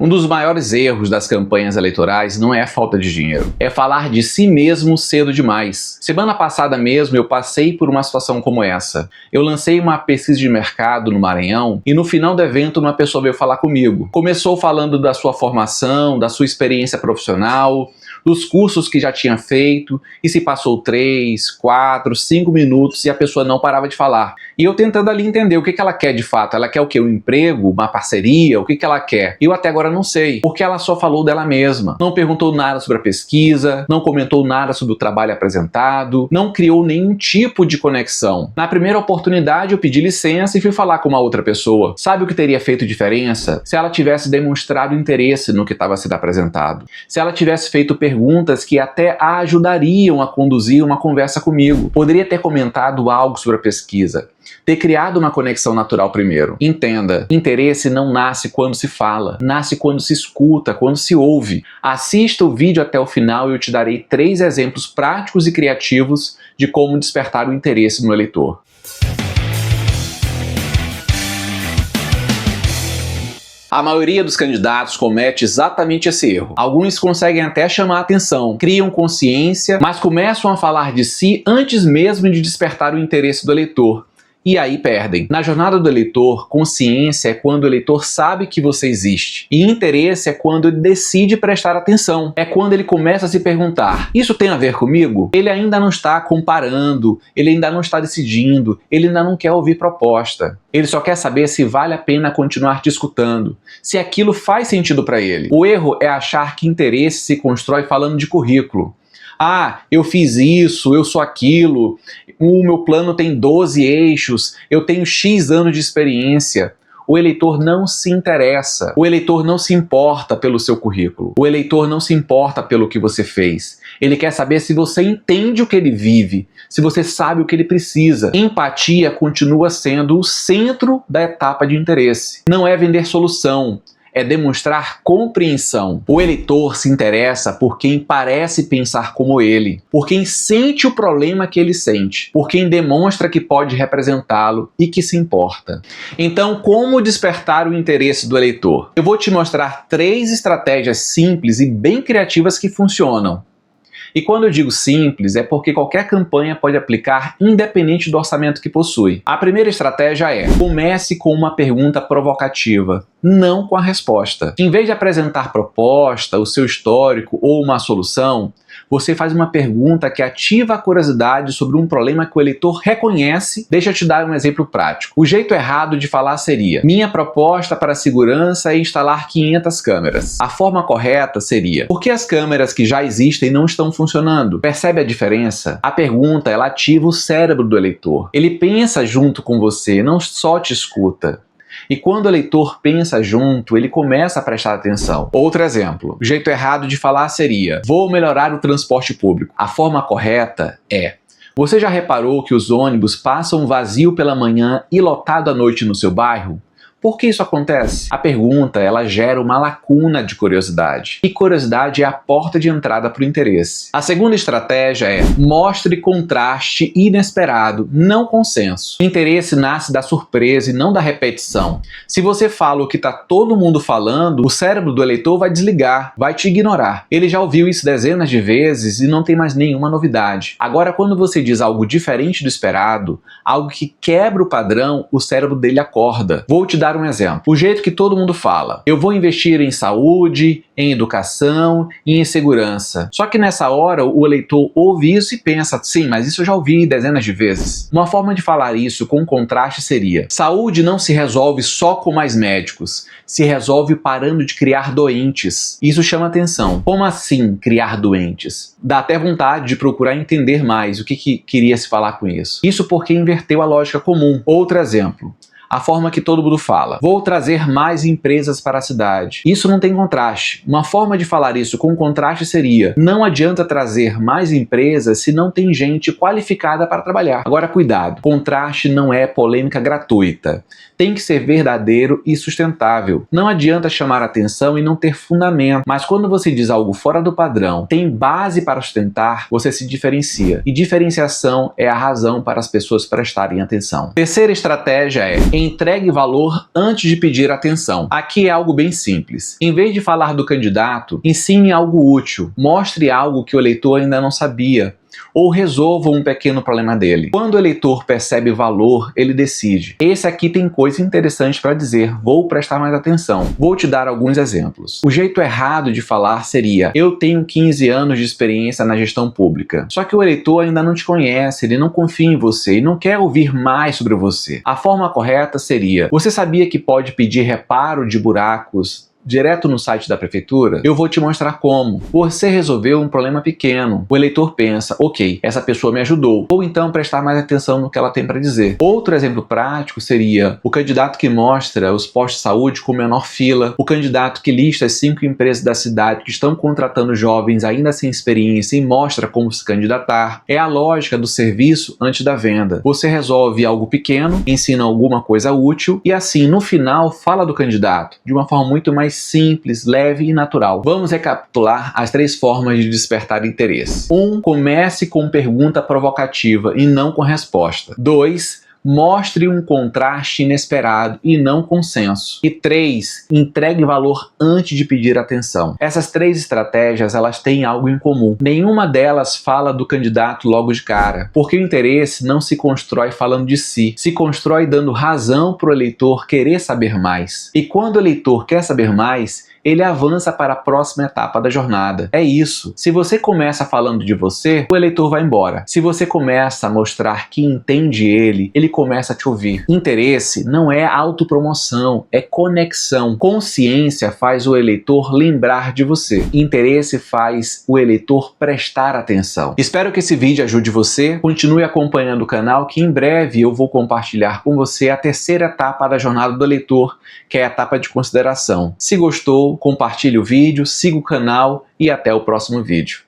Um dos maiores erros das campanhas eleitorais não é a falta de dinheiro, é falar de si mesmo cedo demais. Semana passada mesmo eu passei por uma situação como essa. Eu lancei uma pesquisa de mercado no Maranhão e no final do evento uma pessoa veio falar comigo. Começou falando da sua formação, da sua experiência profissional, dos cursos que já tinha feito, e se passou 3, 4, 5 minutos e a pessoa não parava de falar. E eu tentando ali entender o que ela quer de fato. Ela quer o quê? Um emprego? Uma parceria? O que ela quer? Eu até agora não sei, porque ela só falou dela mesma. Não perguntou nada sobre a pesquisa, não comentou nada sobre o trabalho apresentado, não criou nenhum tipo de conexão. Na primeira oportunidade eu pedi licença e fui falar com uma outra pessoa. Sabe o que teria feito diferença? Se ela tivesse demonstrado interesse no que estava sendo apresentado. Se ela tivesse feito perguntas que até a ajudariam a conduzir uma conversa comigo. Poderia ter comentado algo sobre a pesquisa. Ter criado uma conexão natural primeiro. Entenda, interesse não nasce quando se fala, nasce quando se escuta, quando se ouve. Assista o vídeo até o final e eu te darei 3 exemplos práticos e criativos de como despertar o interesse no eleitor. A maioria dos candidatos comete exatamente esse erro. Alguns conseguem até chamar a atenção, criam consciência, mas começam a falar de si antes mesmo de despertar o interesse do eleitor. E aí perdem. Na jornada do eleitor, consciência é quando o eleitor sabe que você existe. E interesse é quando ele decide prestar atenção. É quando ele começa a se perguntar, isso tem a ver comigo? Ele ainda não está comparando, ele ainda não está decidindo, ele ainda não quer ouvir proposta. Ele só quer saber se vale a pena continuar te escutando, se aquilo faz sentido para ele. O erro é achar que interesse se constrói falando de currículo. Ah, eu fiz isso, eu sou aquilo, o meu plano tem 12 eixos, eu tenho X anos de experiência. O eleitor não se interessa, o eleitor não se importa pelo seu currículo, o eleitor não se importa pelo que você fez. Ele quer saber se você entende o que ele vive, se você sabe o que ele precisa. Empatia continua sendo o centro da etapa de interesse. Não é vender solução. É demonstrar compreensão. O eleitor se interessa por quem parece pensar como ele, por quem sente o problema que ele sente, por quem demonstra que pode representá-lo e que se importa. Então, como despertar o interesse do eleitor? Eu vou te mostrar 3 estratégias simples e bem criativas que funcionam. E quando eu digo simples, é porque qualquer campanha pode aplicar independente do orçamento que possui. A primeira estratégia é: comece com uma pergunta provocativa, não com a resposta. Em vez de apresentar proposta, o seu histórico ou uma solução, você faz uma pergunta que ativa a curiosidade sobre um problema que o eleitor reconhece. Deixa eu te dar um exemplo prático. O jeito errado de falar seria: minha proposta para a segurança é instalar 500 câmeras. A forma correta seria: por que as câmeras que já existem não estão funcionando? Percebe a diferença? A pergunta, ela ativa o cérebro do eleitor. Ele pensa junto com você, não só te escuta. E quando o eleitor pensa junto, ele começa a prestar atenção. Outro exemplo, o jeito errado de falar seria: vou melhorar o transporte público. A forma correta é: você já reparou que os ônibus passam vazio pela manhã e lotado à noite no seu bairro? Por que isso acontece? A pergunta, ela gera uma lacuna de curiosidade. E curiosidade é a porta de entrada para o interesse. A segunda estratégia é: mostre contraste inesperado, não consenso. Interesse nasce da surpresa e não da repetição. Se você fala o que está todo mundo falando, o cérebro do eleitor vai desligar, vai te ignorar. Ele já ouviu isso dezenas de vezes e não tem mais nenhuma novidade. Agora, quando você diz algo diferente do esperado, algo que quebra o padrão, o cérebro dele acorda. Vou te dar um exemplo. O jeito que todo mundo fala: eu vou investir em saúde, em educação e em segurança. Só que nessa hora o eleitor ouve isso e pensa: sim, mas isso eu já ouvi dezenas de vezes. Uma forma de falar isso com contraste seria: saúde não se resolve só com mais médicos, se resolve parando de criar doentes. Isso chama atenção. Como assim criar doentes? Dá até vontade de procurar entender mais o que queria se falar com isso. Isso porque inverteu a lógica comum. Outro exemplo: a forma que todo mundo fala: vou trazer mais empresas para a cidade. Isso não tem contraste. Uma forma de falar isso com contraste seria: não adianta trazer mais empresas se não tem gente qualificada para trabalhar. Agora, cuidado, contraste não é polêmica gratuita. Tem que ser verdadeiro e sustentável. Não adianta chamar atenção e não ter fundamento, mas quando você diz algo fora do padrão, tem base para sustentar, você se diferencia. E diferenciação é a razão para as pessoas prestarem atenção. Terceira estratégia é: Entregue valor antes de pedir atenção. Aqui é algo bem simples. Em vez de falar do candidato, ensine algo útil. Mostre algo que o eleitor ainda não sabia. Ou resolva um pequeno problema dele. Quando o eleitor percebe valor, ele decide: esse aqui tem coisa interessante para dizer, vou prestar mais atenção. Vou te dar alguns exemplos. O jeito errado de falar seria: eu tenho 15 anos de experiência na gestão pública. Só que o eleitor ainda não te conhece, ele não confia em você e não quer ouvir mais sobre você. A forma correta seria: você sabia que pode pedir reparo de buracos direto no site da prefeitura? Eu vou te mostrar como. Você resolveu um problema pequeno. O eleitor pensa: ok, essa pessoa me ajudou. Ou então prestar mais atenção no que ela tem para dizer. Outro exemplo prático seria o candidato que mostra os postos de saúde com menor fila, o candidato que lista as 5 empresas da cidade que estão contratando jovens ainda sem experiência e mostra como se candidatar. É a lógica do serviço antes da venda. Você resolve algo pequeno, ensina alguma coisa útil e assim, no final, fala do candidato de uma forma muito mais simples, leve e natural. Vamos recapitular as 3 formas de despertar interesse. 1. Comece com pergunta provocativa e não com resposta. 2. Mostre um contraste inesperado e não consenso. E 3. Entregue valor antes de pedir atenção. Essas 3 estratégias, elas têm algo em comum. Nenhuma delas fala do candidato logo de cara, porque o interesse não se constrói falando de si, se constrói dando razão para o eleitor querer saber mais. E quando o eleitor quer saber mais, ele avança para a próxima etapa da jornada. É isso. Se você começa falando de você, o eleitor vai embora. Se você começa a mostrar que entende ele começa a te ouvir. Interesse não é autopromoção, é conexão. Consciência faz o eleitor lembrar de você. Interesse faz o eleitor prestar atenção. Espero que esse vídeo ajude você. Continue acompanhando o canal, que em breve eu vou compartilhar com você a 3ª etapa da jornada do eleitor, que é a etapa de consideração. Se gostou, compartilhe o vídeo, siga o canal e até o próximo vídeo.